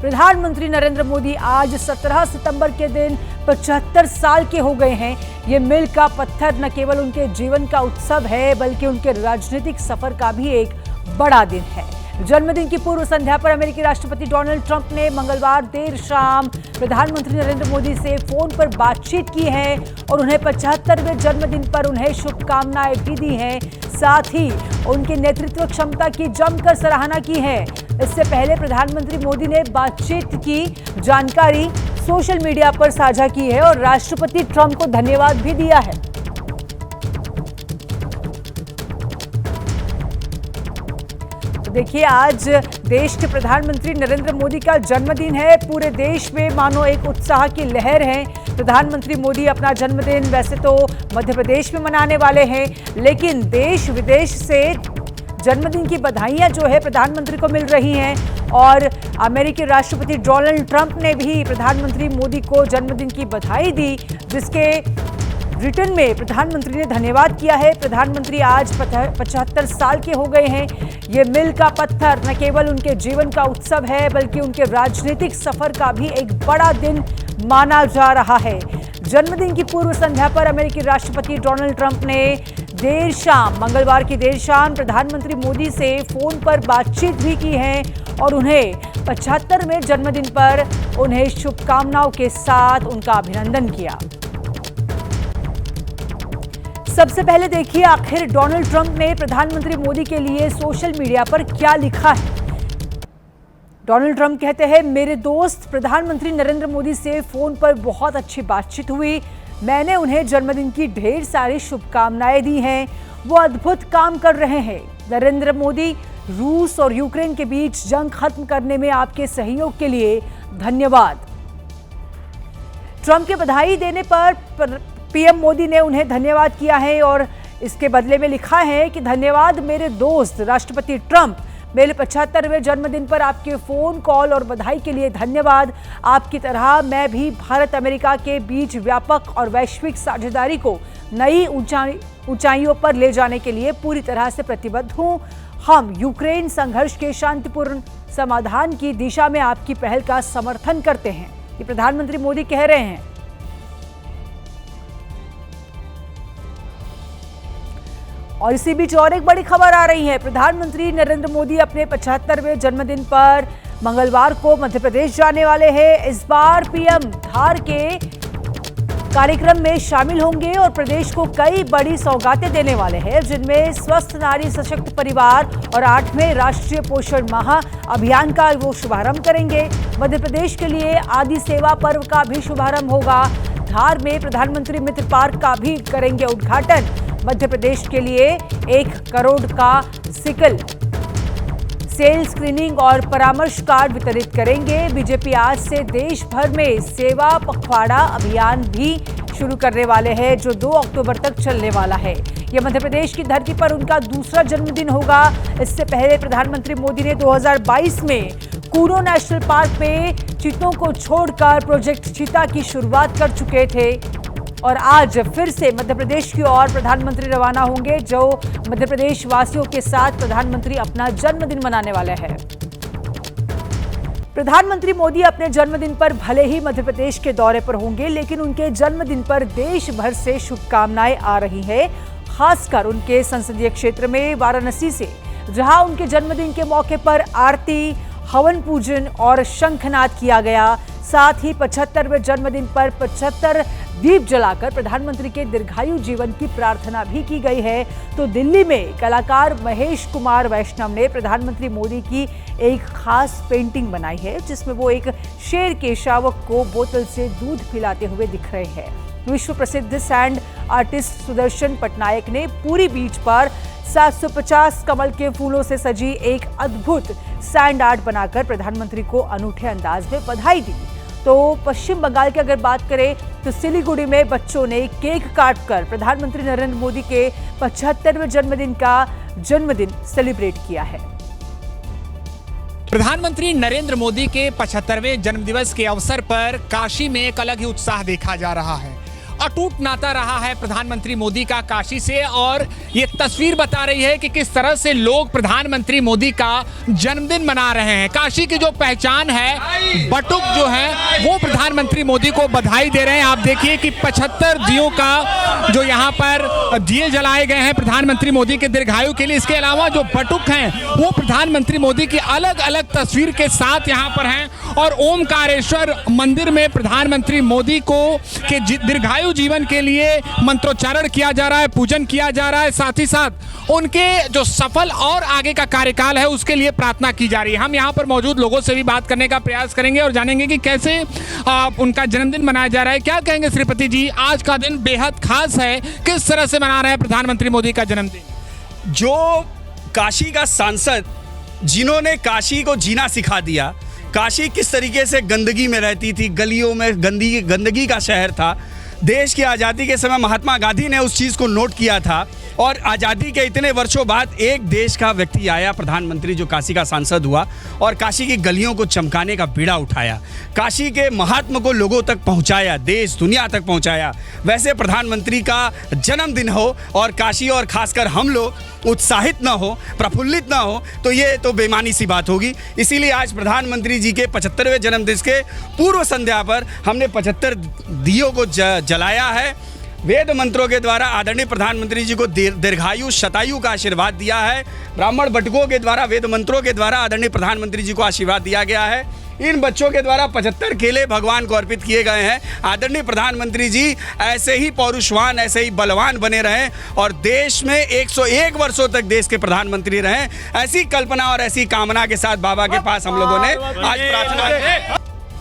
प्रधानमंत्री नरेंद्र मोदी आज 17 सितंबर के दिन 75 साल के हो गए हैं। ये मील का पत्थर न केवल उनके जीवन का उत्सव है बल्कि उनके राजनीतिक सफर का भी एक बड़ा दिन है। जन्मदिन की पूर्व संध्या पर अमेरिकी राष्ट्रपति डोनाल्ड ट्रंप ने मंगलवार देर शाम प्रधानमंत्री नरेंद्र मोदी से फोन पर बातचीत की है और उन्हें 75वें जन्मदिन पर उन्हें शुभकामनाएं भी दी हैं। साथ ही उनकी नेतृत्व क्षमता की जमकर सराहना की है। इससे पहले प्रधानमंत्री मोदी ने बातचीत की जानकारी सोशल मीडिया पर साझा की है और राष्ट्रपति ट्रंप को धन्यवाद भी दिया है। देखिए, आज देश के प्रधानमंत्री नरेंद्र मोदी का जन्मदिन है। पूरे देश में मानो एक उत्साह की लहर है। प्रधानमंत्री मोदी अपना जन्मदिन वैसे तो मध्य प्रदेश में मनाने वाले हैं, लेकिन देश विदेश से जन्मदिन की बधाइयां जो है प्रधानमंत्री को मिल रही हैं और अमेरिकी राष्ट्रपति डोनाल्ड ट्रंप ने भी प्रधानमंत्री मोदी को जन्मदिन की बधाई दी, जिसके रिटर्न में प्रधानमंत्री ने धन्यवाद किया है। प्रधानमंत्री आज 75 साल के हो गए हैं। ये मील का पत्थर न केवल उनके जीवन का उत्सव है बल्कि उनके राजनीतिक सफर का भी एक बड़ा दिन माना जा रहा है। जन्मदिन की पूर्व संध्या पर अमेरिकी राष्ट्रपति डोनाल्ड ट्रंप ने मंगलवार की देर शाम प्रधानमंत्री मोदी से फोन पर बातचीत भी की है और उन्हें 75वें जन्मदिन पर उन्हें शुभकामनाओं के साथ उनका अभिनंदन किया। सबसे पहले देखिए, आखिर डोनाल्ड ट्रंप ने प्रधानमंत्री मोदी के लिए सोशल मीडिया पर क्या लिखा है। डोनाल्ड ट्रंप कहते हैं, मेरे दोस्त प्रधानमंत्री नरेंद्र मोदी से फोन पर बहुत अच्छी बातचीत हुई। मैंने उन्हें जन्मदिन की ढेर सारी शुभकामनाएं दी हैं। वो अद्भुत काम कर रहे हैं। नरेंद्र मोदी, रूस और यूक्रेन के बीच जंग खत्म करने में आपके सहयोग के लिए धन्यवाद। ट्रंप के बधाई देने पर पीएम मोदी ने उन्हें धन्यवाद किया है और इसके बदले में लिखा है कि धन्यवाद मेरे दोस्त राष्ट्रपति ट्रंप, मेरे 75वें जन्मदिन पर आपके फोन कॉल और बधाई के लिए धन्यवाद। आपकी तरह मैं भी भारत अमेरिका के बीच व्यापक और वैश्विक साझेदारी को नई ऊंचाइयों पर ले जाने के लिए पूरी तरह से प्रतिबद्ध हूं। हम यूक्रेन संघर्ष के शांतिपूर्ण समाधान की दिशा में आपकी पहल का समर्थन करते हैं। ये प्रधानमंत्री मोदी कह रहे हैं। और इसी बीच और एक बड़ी खबर आ रही है। प्रधानमंत्री नरेंद्र मोदी अपने 75वें जन्मदिन पर मंगलवार को मध्य प्रदेश जाने वाले हैं। इस बार पीएम धार के कार्यक्रम में शामिल होंगे और प्रदेश को कई बड़ी सौगातें देने वाले हैं, जिनमें स्वस्थ नारी सशक्त परिवार और 8वें राष्ट्रीय पोषण माह अभियान का वो शुभारंभ करेंगे। मध्य प्रदेश के लिए आदि सेवा पर्व का भी शुभारंभ होगा। धार में प्रधानमंत्री मित्र पार्क का भी करेंगे उद्घाटन। मध्य प्रदेश के लिए 1 करोड़ का सिकल सेल स्क्रीनिंग और परामर्श कार्ड वितरित करेंगे। बीजेपी आज से देश भर में सेवा पखवाड़ा अभियान भी शुरू करने वाले हैं, जो 2 अक्टूबर तक चलने वाला है। यह मध्य प्रदेश की धरती पर उनका दूसरा जन्मदिन होगा। इससे पहले प्रधानमंत्री मोदी ने 2022 में कूनो नेशनल पार्क में चीतों को छोड़कर प्रोजेक्ट चीता की शुरुआत कर चुके थे और आज फिर से मध्य प्रदेश की ओर प्रधानमंत्री रवाना होंगे, जो मध्य प्रदेश वासियों के साथ प्रधानमंत्री अपना जन्मदिन मनाने वाले हैं। प्रधानमंत्री मोदी अपने जन्मदिन पर भले ही मध्य प्रदेश के दौरे पर होंगे, लेकिन उनके जन्मदिन पर देश भर से शुभकामनाएं आ रही हैं, खासकर उनके संसदीय क्षेत्र में वाराणसी से, जहां उनके जन्मदिन के मौके पर आरती, हवन पूजन और शंखनाद किया गया। साथ ही 75वें जन्मदिन पर 75 दीप जलाकर प्रधानमंत्री के दीर्घायु जीवन की प्रार्थना भी की गई है। तो दिल्ली में कलाकार महेश कुमार वैष्णव ने प्रधानमंत्री मोदी की एक खास पेंटिंग बनाई है, जिसमें वो एक शेर के शावक को बोतल से दूध पिलाते हुए दिख रहे हैं। विश्व प्रसिद्ध सैंड आर्टिस्ट सुदर्शन पटनायक ने पूरी बीच पर 750 कमल के फूलों से सजी एक अद्भुत सैंड आर्ट बनाकर प्रधानमंत्री को अनूठे अंदाज में बधाई दी। तो पश्चिम बंगाल की अगर बात करें तो सिलीगुड़ी में बच्चों ने केक काटकर प्रधानमंत्री नरेंद्र मोदी के 75वें जन्मदिन सेलिब्रेट किया है। प्रधानमंत्री नरेंद्र मोदी के 75वें जन्मदिवस के अवसर पर काशी में एक अलग ही उत्साह देखा जा रहा है अटूट नाता रहा है प्रधानमंत्री मोदी का काशी से, और ये तस्वीर बता रही है कि किस तरह से लोग प्रधानमंत्री मोदी का जन्मदिन मना रहे हैं। काशी की जो पहचान है, बटुक जो है, वो प्रधानमंत्री मोदी को बधाई दे रहे हैं। आप देखिए कि 75 दियों का जो यहाँ पर दिए जलाए गए हैं प्रधानमंत्री मोदी के दीर्घायु के लिए। इसके अलावा जो बटुक हैं वो प्रधानमंत्री मोदी की अलग अलग तस्वीर के साथ यहाँ पर हैं, और ओमकारेश्वर मंदिर में प्रधानमंत्री मोदी को के दीर्घायु जीवन के लिए मंत्रोच्चारण किया जा रहा है, पूजन किया जा रहा है। साथ ही साथ उनके जो सफल और आगे का कार्यकाल है उसके लिए प्रार्थना की जा रही है। हम यहाँ पर मौजूद लोगों से भी बात करने का प्रयास करेंगे और जानेंगे कि कैसे उनका जन्मदिन मनाया जा रहा है। क्या कहेंगे श्रीपति जी, आज का दिन बेहद खास है, किस तरह से मना रहे हैं प्रधानमंत्री मोदी का जन्मदिन? जो काशी का सांसद जिन्होंने काशी को जीना सिखा दिया, काशी किस तरीके से गंदगी में रहती थी, गलियों में गंदगी का शहर था। देश की आज़ादी के समय महात्मा गांधी ने उस चीज़ को नोट किया था, और आज़ादी के इतने वर्षों बाद एक देश का व्यक्ति आया, प्रधानमंत्री, जो काशी का सांसद हुआ और काशी की गलियों को चमकाने का बीड़ा उठाया, काशी के महात्मा को लोगों तक पहुंचाया, देश दुनिया तक पहुंचाया। वैसे प्रधानमंत्री का जन्मदिन हो और काशी और खासकर हम लोग उत्साहित ना हो, प्रफुल्लित ना हो, तो ये तो बेईमानी सी बात होगी। इसीलिए आज प्रधानमंत्री जी के 75वें जन्मदिन के पूर्व संध्या पर हमने 75 दियों को जलाया है। वेद मंत्रों के द्वारा आदरणीय प्रधानमंत्री जी को दीर्घायु शतायु का आशीर्वाद दिया है। ब्राह्मण बटुकों के द्वारा, वेद मंत्रों के द्वारा आदरणीय प्रधानमंत्री जी को आशीर्वाद दिया गया है। इन बच्चों के द्वारा 75 केले भगवान को अर्पित किए गए हैं। आदरणीय प्रधानमंत्री जी ऐसे ही पौरुषवान, ऐसे ही बलवान बने रहें और देश में 101 वर्षों तक देश के प्रधानमंत्री रहें। ऐसी कल्पना और ऐसी कामना के साथ बाबा के पास हम लोगों ने आज प्रार्थना की।